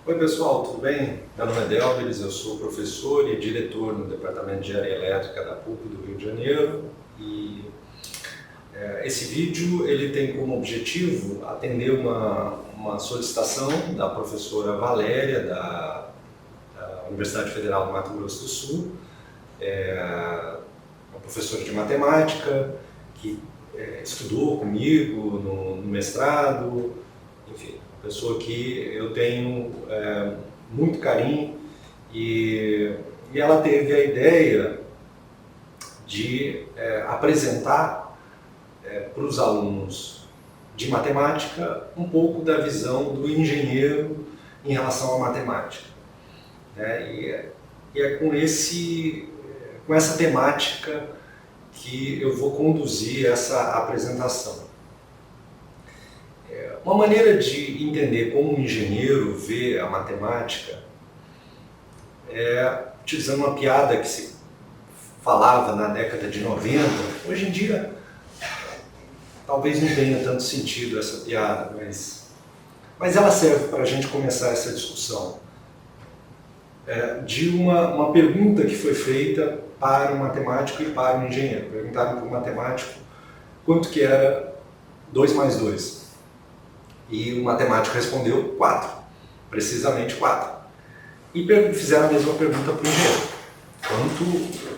Oi pessoal, tudo bem? Meu nome é Delveres, eu sou professor e diretor no Departamento de Engenharia Elétrica da PUC do Rio de Janeiro e esse vídeo ele tem como objetivo atender uma solicitação da professora Valéria da Universidade Federal do Mato Grosso do Sul, uma professora de matemática que estudou comigo no mestrado, enfim, pessoa que eu tenho muito carinho e ela teve a ideia de apresentar para os alunos de matemática um pouco da visão do engenheiro em relação à matemática. E é com essa temática que eu vou conduzir essa apresentação. Uma maneira de entender como um engenheiro vê a matemática é utilizando uma piada que se falava na década de 90. Hoje em dia, talvez não tenha tanto sentido essa piada, mas ela serve para a gente começar essa discussão. De uma pergunta que foi feita para o matemático e para o engenheiro. Perguntaram para o matemático quanto que era 2 mais 2. E o matemático respondeu 4, precisamente 4. E fizeram a mesma pergunta para o engenheiro.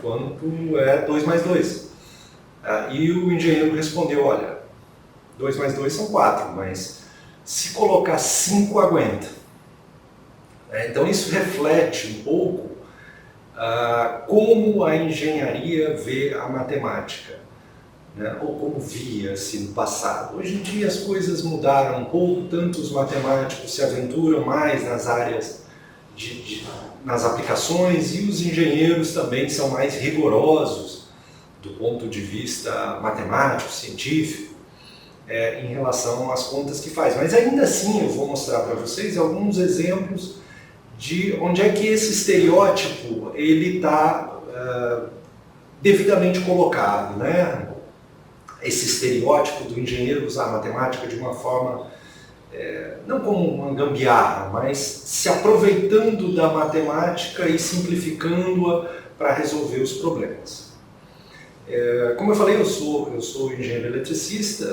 Quanto é 2 mais 2? E o engenheiro respondeu, olha, 2 mais 2 são 4, mas se colocar 5 aguenta. Então isso reflete um pouco como a engenharia vê a matemática. Ou como via-se no passado. Hoje em dia as coisas mudaram um pouco, tanto os matemáticos se aventuram mais nas áreas, nas aplicações, e os engenheiros também são mais rigorosos do ponto de vista matemático, científico, em relação às contas que faz. Mas ainda assim eu vou mostrar para vocês alguns exemplos de onde é que esse estereótipo ele está devidamente colocado, Esse estereótipo do engenheiro usar a matemática de uma forma, não como uma gambiarra, mas se aproveitando da matemática e simplificando-a para resolver os problemas. Como eu falei, eu sou engenheiro eletricista,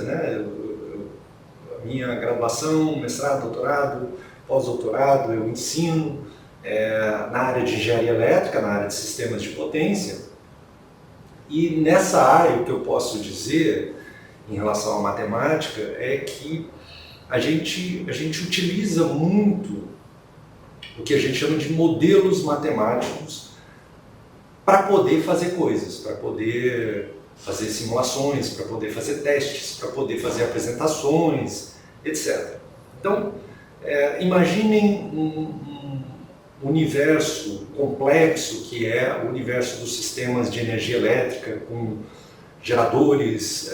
a minha graduação, mestrado, doutorado, pós-doutorado, eu ensino na área de engenharia elétrica, na área de sistemas de potência. E nessa área, o que eu posso dizer em relação à matemática é que a gente utiliza muito o que a gente chama de modelos matemáticos para poder fazer coisas, para poder fazer simulações, para poder fazer testes, para poder fazer apresentações, etc. Então, imaginem um universo complexo que é o universo dos sistemas de energia elétrica, com geradores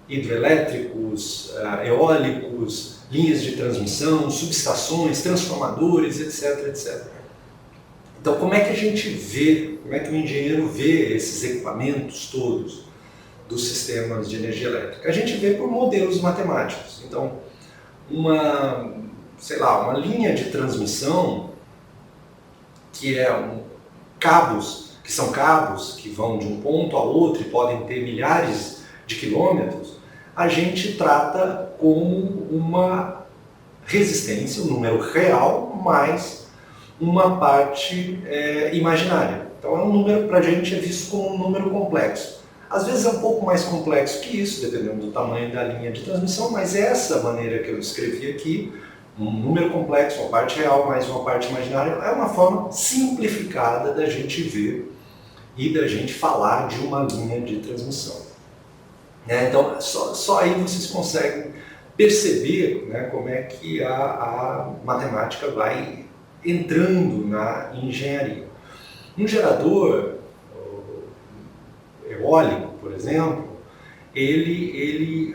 hidroelétricos, eólicos, linhas de transmissão, subestações, transformadores, etc, etc. Então, como é que a gente vê, como é que o engenheiro vê esses equipamentos todos dos sistemas de energia elétrica? A gente vê por modelos matemáticos. Então, uma linha de transmissão que são cabos que vão de um ponto a outro e podem ter milhares de quilômetros, a gente trata como uma resistência, um número real, mais uma parte imaginária. Então um número para a gente é visto como um número complexo. Às vezes é um pouco mais complexo que isso, dependendo do tamanho da linha de transmissão, mas essa maneira que eu descrevi aqui, um número complexo, uma parte real mais uma parte imaginária, é uma forma simplificada da gente ver e da gente falar de uma linha de transmissão. Então, só aí vocês conseguem perceber como é que a matemática vai entrando na engenharia. Um gerador eólico, por exemplo,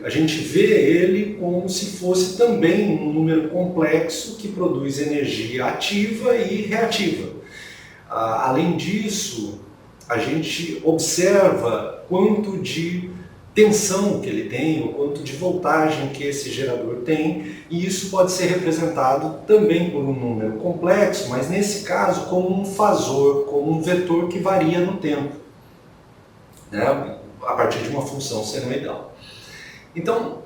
a gente vê ele como se fosse também um número complexo que produz energia ativa e reativa. Além disso, a gente observa quanto de tensão que ele tem, o quanto de voltagem que esse gerador tem, e isso pode ser representado também por um número complexo, mas nesse caso como um fasor, como um vetor que varia no tempo, né, a partir de uma função senoidal. Então,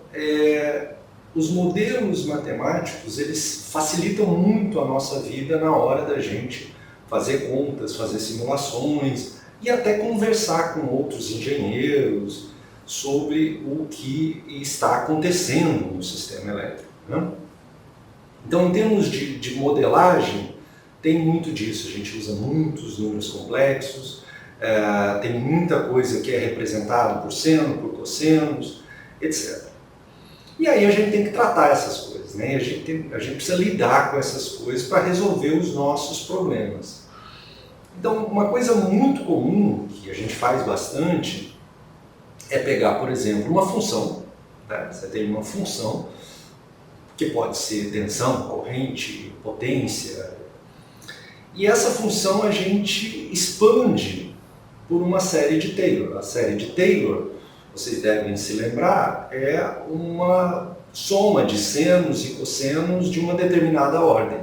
os modelos matemáticos, eles facilitam muito a nossa vida na hora da gente fazer contas, fazer simulações e até conversar com outros engenheiros sobre o que está acontecendo no sistema elétrico, né? Então, em termos de modelagem, tem muito disso. A gente usa muitos números complexos, tem muita coisa que é representada por seno, por cossenos, etc. E aí a gente tem que tratar essas coisas, né? A gente precisa lidar com essas coisas para resolver os nossos problemas. Então, uma coisa muito comum, que a gente faz bastante, é pegar, por exemplo, uma função, né? Você tem uma função que pode ser tensão, corrente, potência, e essa função a gente expande por uma série de Taylor. A série de Taylor, vocês devem se lembrar, é uma soma de senos e cossenos de uma determinada ordem.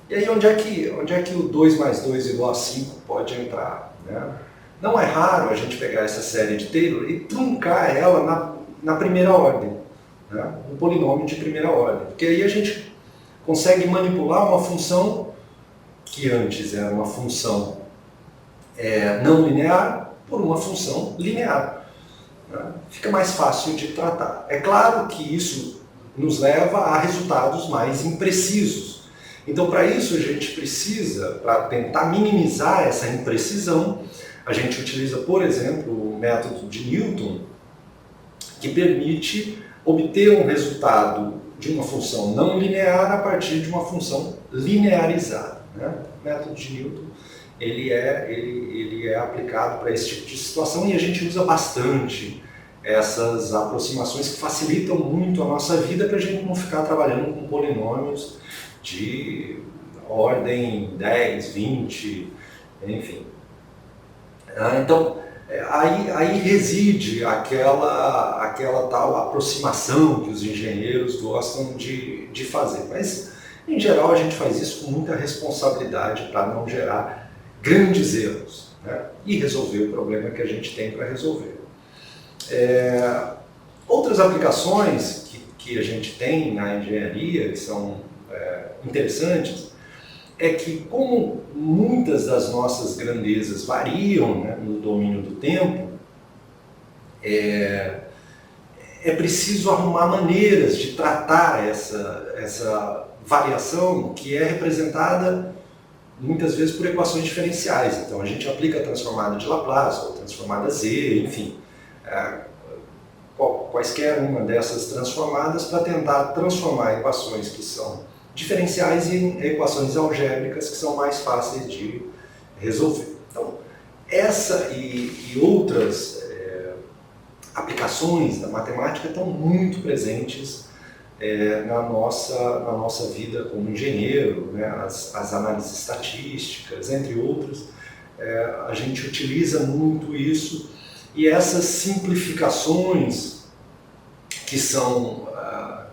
E aí onde é que o 2 mais 2 igual a 5 pode entrar, né? Não é raro a gente pegar essa série de Taylor e truncar ela na primeira ordem, né? Um polinômio de primeira ordem. Porque aí a gente consegue manipular uma função que antes era uma função não linear por uma função linear, né? Fica mais fácil de tratar. É claro que isso nos leva a resultados mais imprecisos. Então, para isso, a gente precisa, para tentar minimizar essa imprecisão, a gente utiliza, por exemplo, o método de Newton, que permite obter um resultado de uma função não linear a partir de uma função linearizada, né? O método de Newton ele é aplicado para esse tipo de situação e a gente usa bastante essas aproximações que facilitam muito a nossa vida para a gente não ficar trabalhando com polinômios de ordem 10, 20, enfim. Então, aí reside aquela tal aproximação que os engenheiros gostam de fazer. Mas, em geral, a gente faz isso com muita responsabilidade para não gerar grandes erros, né? E resolver o problema que a gente tem para resolver. Outras aplicações que a gente tem na engenharia, que são interessantes, é que como muitas das nossas grandezas variam, né, no domínio do tempo, é preciso arrumar maneiras de tratar essa variação que é representada muitas vezes por equações diferenciais. Então a gente aplica a transformada de Laplace ou transformada Z, enfim, quaisquer uma dessas transformadas para tentar transformar equações que são diferenciais em equações algébricas que são mais fáceis de resolver. Então, essa e outras aplicações da matemática estão muito presentes na nossa vida como engenheiro, né? As análises estatísticas, entre outras. A gente utiliza muito isso e essas simplificações que são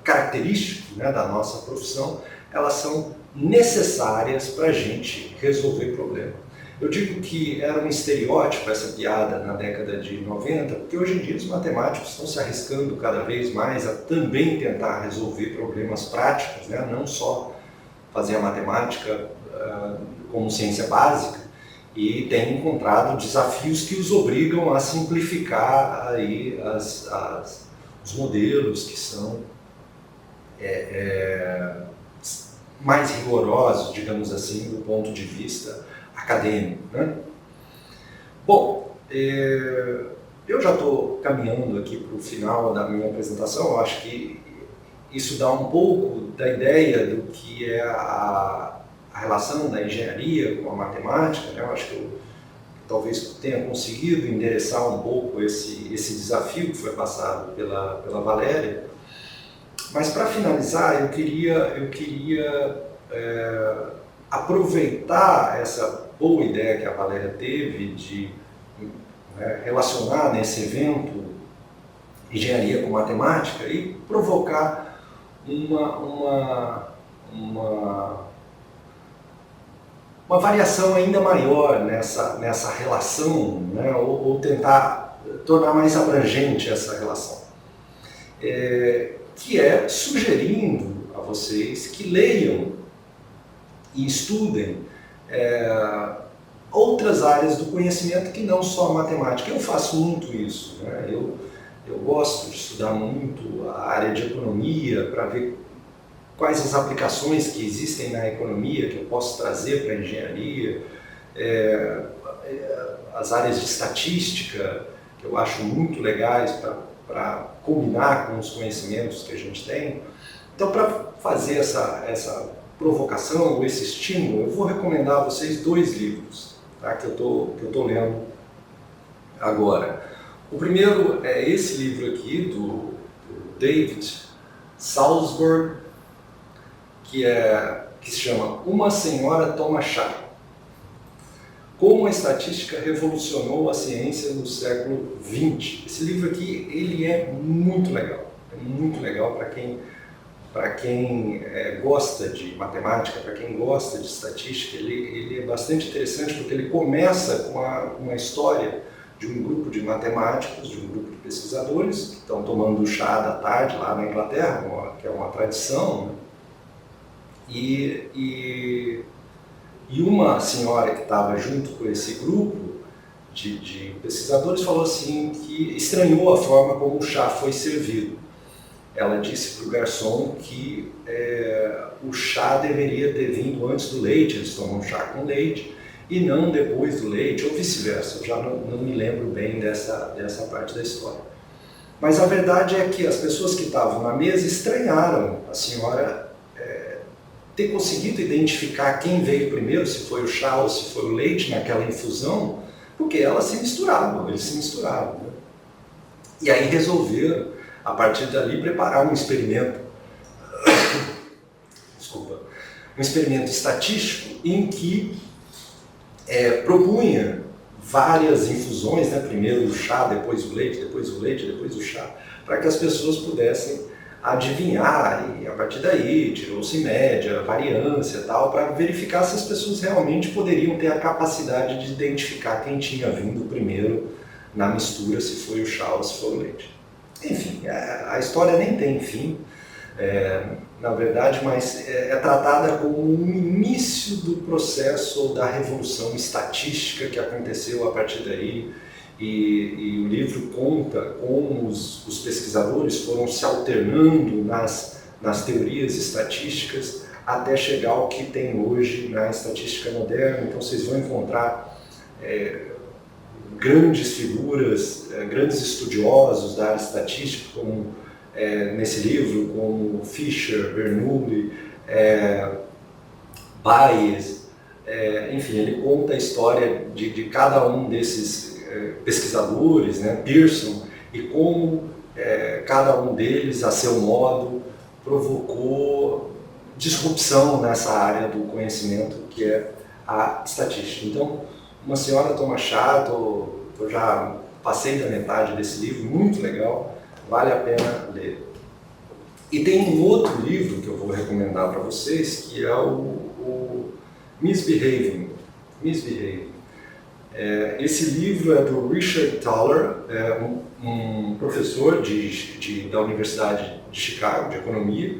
características, né, da nossa profissão, elas são necessárias para a gente resolver problema. Eu digo que era um estereótipo essa piada na década de 90, porque hoje em dia os matemáticos estão se arriscando cada vez mais a também tentar resolver problemas práticos, né? Não só fazer a matemática como ciência básica, e têm encontrado desafios que os obrigam a simplificar aí os modelos que são mais rigorosos, digamos assim, do ponto de vista acadêmico, né? Bom, eu já estou caminhando aqui para o final da minha apresentação. Eu acho que isso dá um pouco da ideia do que é a relação da engenharia com a matemática, né? Eu acho que eu talvez tenha conseguido endereçar um pouco esse desafio que foi passado pela Valéria. Mas para finalizar, eu queria aproveitar essa boa ideia que a Valéria teve de relacionar nesse evento engenharia com matemática e provocar uma variação ainda maior nessa relação, né? ou tentar tornar mais abrangente essa relação. Que é sugerindo a vocês que leiam e estudem outras áreas do conhecimento que não só a matemática. Eu faço muito isso, né? Eu gosto de estudar muito a área de economia para ver quais as aplicações que existem na economia que eu posso trazer para a engenharia, as áreas de estatística que eu acho muito legais para combinar com os conhecimentos que a gente tem. Então, para fazer essa provocação ou esse estímulo, eu vou recomendar a vocês 2 livros, tá, que eu tô lendo agora. O primeiro é esse livro aqui, do David Salzberg, que se chama Uma Senhora Toma Chá. Como a estatística revolucionou a ciência no século XX. Esse livro aqui, ele é muito legal para quem gosta de matemática, para quem gosta de estatística. Ele é bastante interessante porque ele começa com uma história de um grupo de matemáticos, de um grupo de pesquisadores que estão tomando chá da tarde lá na Inglaterra, que é uma tradição, né? E uma senhora que estava junto com esse grupo de pesquisadores falou assim que estranhou a forma como o chá foi servido. Ela disse para o garçom que o chá deveria ter vindo antes do leite, eles tomam chá com leite, e não depois do leite, ou vice-versa. Eu já não me lembro bem dessa parte da história. Mas a verdade é que as pessoas que estavam na mesa estranharam a senhora ter conseguido identificar quem veio primeiro, se foi o chá ou se foi o leite naquela infusão, porque eles se misturavam. Né? E aí resolveram, a partir dali, preparar um experimento, um experimento estatístico em que propunha várias infusões, né? Primeiro o chá, depois o leite, depois o chá, para que as pessoas pudessem adivinhar, e a partir daí tirou-se média, variância e tal, para verificar se as pessoas realmente poderiam ter a capacidade de identificar quem tinha vindo primeiro na mistura, se foi o chá ou se foi o leite. Enfim, a história nem tem fim, na verdade, mas é tratada como um início do processo ou da revolução estatística que aconteceu a partir daí. E o livro conta como os pesquisadores foram se alternando nas teorias estatísticas até chegar ao que tem hoje na estatística moderna. Então vocês vão encontrar grandes figuras, grandes estudiosos da área estatística, como nesse livro, como Fisher, Bernoulli, Bayes, enfim, ele conta a história de cada um desses pesquisadores, né, Pearson, e como cada um deles, a seu modo, provocou disrupção nessa área do conhecimento que é a estatística. Então, Uma Senhora Toma Chá, eu já passei da metade desse livro, muito legal, vale a pena ler. E tem um outro livro que eu vou recomendar para vocês, que é o Misbehaving. Esse livro é do Richard Thaler, um professor da Universidade de Chicago, de Economia,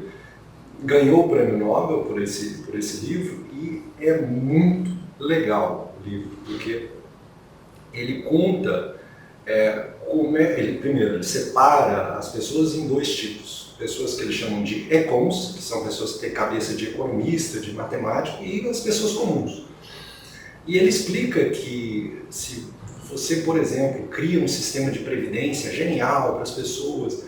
ganhou o Prêmio Nobel por esse livro, e é muito legal o livro, porque ele conta primeiro, ele separa as pessoas em 2 tipos. Pessoas que eles chamam de econs, que são pessoas que têm cabeça de economista, de matemático, e as pessoas comuns. E ele explica que se você, por exemplo, cria um sistema de previdência genial para as pessoas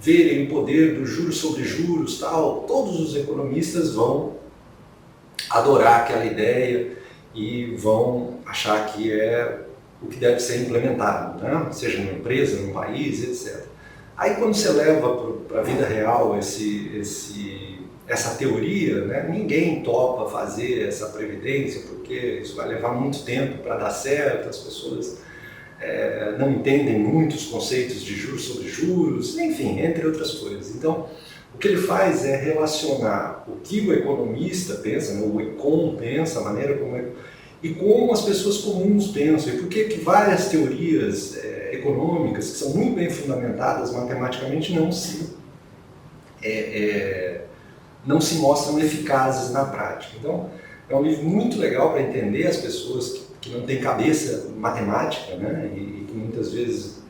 verem o poder dos juros sobre juros, tal, todos os economistas vão adorar aquela ideia e vão achar que é o que deve ser implementado, né? Seja numa empresa, num país, etc. Aí quando você leva para a vida real essa teoria, né, ninguém topa fazer essa previdência, porque isso vai levar muito tempo para dar certo, as pessoas não entendem muitos conceitos de juros sobre juros, enfim, entre outras coisas. Então, o que ele faz é relacionar o que o economista pensa, né, o econ pensa, a maneira como e como as pessoas comuns pensam, e por que várias teorias econômicas, que são muito bem fundamentadas matematicamente, não se mostram eficazes na prática. Então, é um livro muito legal para entender as pessoas que não têm cabeça matemática, né, e que muitas vezes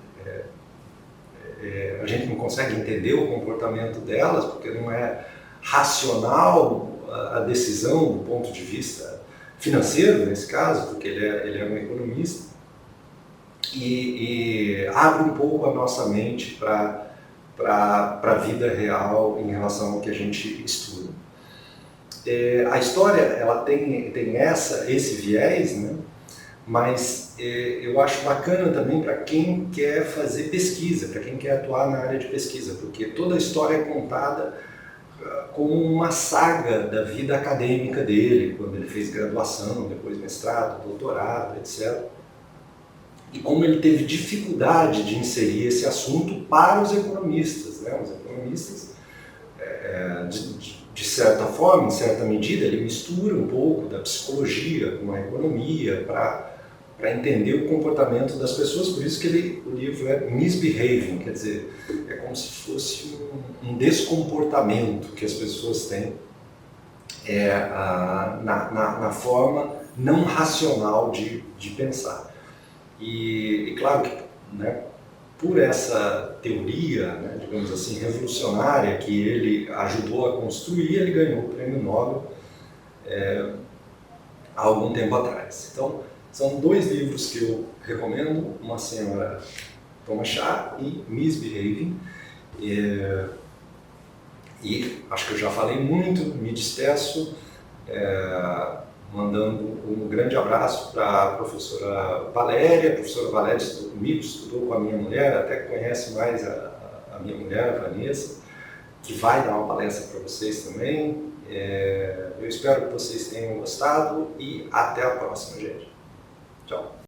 a gente não consegue entender o comportamento delas, porque não é racional a decisão do ponto de vista financeiro, nesse caso, porque ele é um economista, e abre um pouco a nossa mente para a vida real em relação ao que a gente estuda. A história ela tem esse viés, né? Mas eu acho bacana também para quem quer fazer pesquisa, para quem quer atuar na área de pesquisa, porque toda a história é contada como uma saga da vida acadêmica dele, quando ele fez graduação, depois mestrado, doutorado, etc. E como ele teve dificuldade de inserir esse assunto para os economistas, né? Os economistas, de certa forma, em certa medida, ele mistura um pouco da psicologia com a economia para entender o comportamento das pessoas, por isso que o livro é Misbehaving, quer dizer, é como se fosse um descomportamento que as pessoas têm na forma não racional de pensar. E claro que, né, por essa teoria, né, digamos assim, revolucionária que ele ajudou a construir, ele ganhou o Prêmio Nobel há algum tempo atrás. Então, são dois livros que eu recomendo, Uma Senhora Toma Chá e Misbehaving. E acho que eu já falei muito, me despeço, mandando um grande abraço para a professora Valéria. A professora Valéria estudou comigo, estudou com a minha mulher, até conhece mais a minha mulher, a Vanessa, que vai dar uma palestra para vocês também. Eu espero que vocês tenham gostado e até a próxima, gente. Tchau.